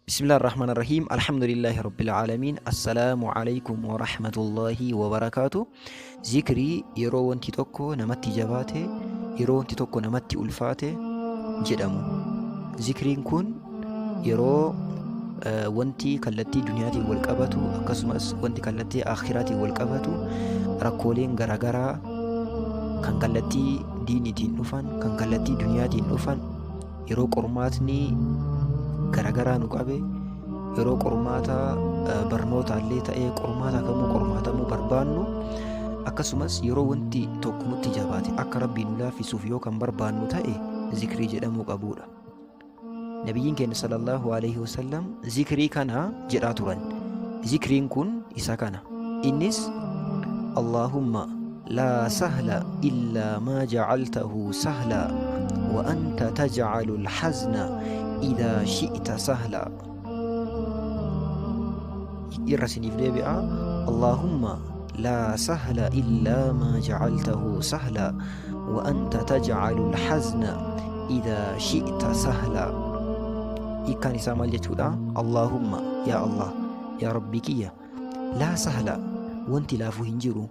بسم الله الرحمن الرحيم الحمد لله رب العالمين السلام عليكم ورحمة الله وبركاته. ذكري يرو وانتي توكو نمتي جباته يرو وانتي توكو نمتي ألفاته جدامو. ذكرين كون يرو وانتي كالتي دنياتي والقبتو أكسمس وانتي كالتي آخراتي والقبتو ركولين غرغرا كان كالتي دينيتي نفن كان كالتي دنياتي نفن يرو قرماتني garagaraa nu qabe yeroo qormaata barnoota illee ta'ee qormaata kamuu qormaatamuu barbaannu akkasumas yeroo wanti tokko nutti jabaate akka rabbiin nu laaffisuuf yoo kan barbaannu ta'e zikrii jedhamuu qabudha. Nabiyyiin keenya sallallahu alaihi wasallam zikrii kana jedhaa turan. Zikriin kun isa kana. Innis Allahumma laa sahla illaa maa jacaltahu sahla wa anta tajcalu alhazna إذا شئت سهلا. إرسني في ديبئة اللهم لا سهل إلا ما جعلته سهلا وأنت تجعل الحزن إذا شئت سهلا. إكاني سامال جتودا اللهم يا الله يا ربي كيا لا سهل وانت لافو هنجرو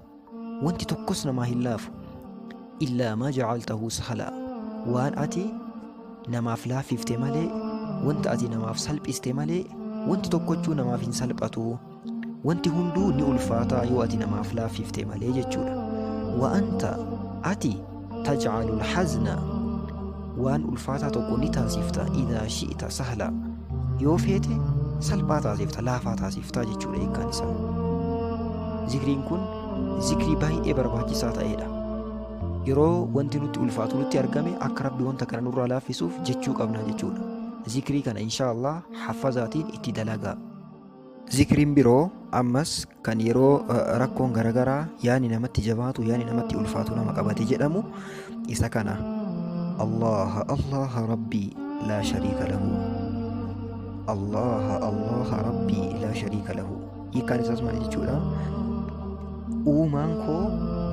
وانت تقصنا ما هلافو إلا ما جعلته سهلا وان أتي namaaf laaffifte malee wanti ati namaaf salphiste malee wanti tokkochuu namaaf hin salphatu. Wanti hunduu ni ulfaata yoo ati namaaf laaffifte malee jechuudha. Wa anta ati tajcalu alhazna waan ulfaataa tokko ni taasifta idaa shi'ita sahla yoo feete salphaa taasifta laafaa taasifta jechuudha hiikkaan isaa. Zikriin kun zikrii baay'ee barbaachisaa ta'edha. Yeroo wanti nutti ulfaatu nutti argame akka rabbi wanta kana nurraa laaffisuuf jechuu qabna jechuudha. Zikrii kana inshaallah hafazaatiin itti dalagaa. Zikriin biroo ammas kan yeroo rakkoon garagaraa yaani namatti jabaatu yaani namatti ulfaatu nama qabate jedhamu isa kana. Allah Allah rabbii laa shariika lahu. Allah Allah rabbii laa shariika lahu. Hiikkaan isaas maal jechuudha? Uumaan koo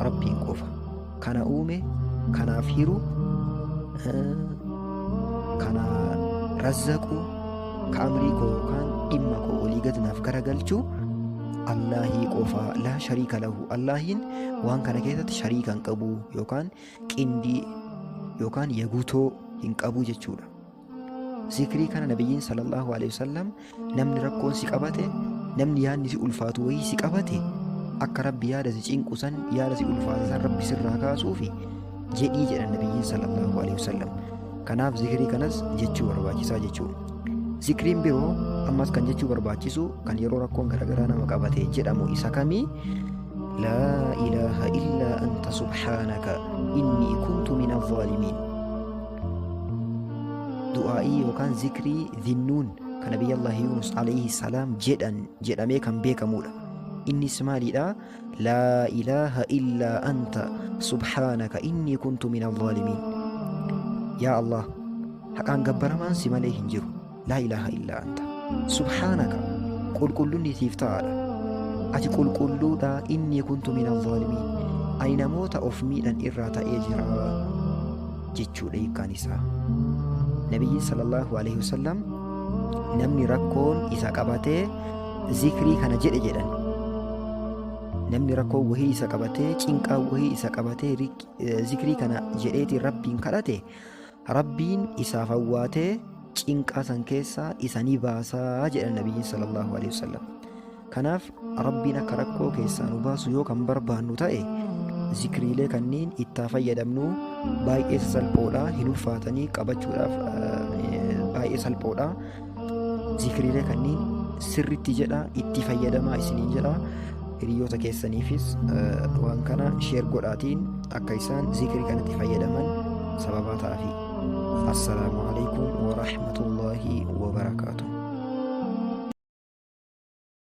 rabbiin qofa. Kana uume, kanaaf hiru, kana razzaqu, ka amrii koo yookaan dhimma koo olii gad naaf garagalchu Allaahii qofa laa shariika lahu. Allaahiin waan kana keessatti shariika hin qabu yookaan qindii yookaan yagutoo hin qabu jechuudha. Zikrii kana nabiyyiin sallallahu alaihi wasallam namni rakkoon si qabate namni yaadni si ulfaatu wayii si qabate akka rabbi yaada si cinqu san yaada si ulfaate san rabbi sirraa kaasuufi jedhii jedhan nabiyyiin sallallahu alaihi wasallam. Kanaaf zikrii kanas jechuu barbaachisaa jechuudha. Zikriin biroo ammas kan jechuu barbaachisu kan yeroo rakkoon garagaraa nama qabate jedhamu isa kamii? laa ilaaha illaa anta subhaanaka innii kuntu mina zaalimiin. Du'aa'ii yookaan zikrii dhinnuun kan nabiyyallaahi Yunus alayhi salaam jedhamee kan beekamudha. Innis maalidha? laa ilaaha illaa anta subhaanaka innii kuntu mina zaalimiin. Yaa Allah haqaan gabbaramaan si malee hin jiru. laa ilaaha illaa anta subhaanaka qulqulluun siif ta'aadha. Ati qulqulluudha. innii kuntu mina zaalimiin ani namoota of miidhan irraa ta'ee jira jechuudha hiikkaan isaa. Nabiyyi sallallahu alaihi wasallam namni rakkoon isa qabatee zikrii kana jedhe jedhan. Namni rakkoo wahii isa qabatee cinqaa wahii isa qabatee zikrii kana jedheeti rabbiin kadhate rabbiin isaaf hawwaatee cinqaa san keessaa isa ni baasaa jedhan nabiyyiin sallallahu alaihi wasallam. Kanaaf rabbiin akka rakkoo keessaa nu baasu yoo kan barbaannu ta'e zikriilee kanneen itti fayyadamnu baay'ee salphoodha. Hin ulfaatanii qabachuudhaaf baay'ee salphoodha. Zikriilee kanneen sirritti jedha itti fayyadamaa isiniin jedha. Hiriyoota keessaniifis waan kana sheer godhaatiin akka isaan zikrii kanatti fayyadaman sababaa ta'afi. Assalaamu alaikum wa rahmatullahi wa barakaatuh.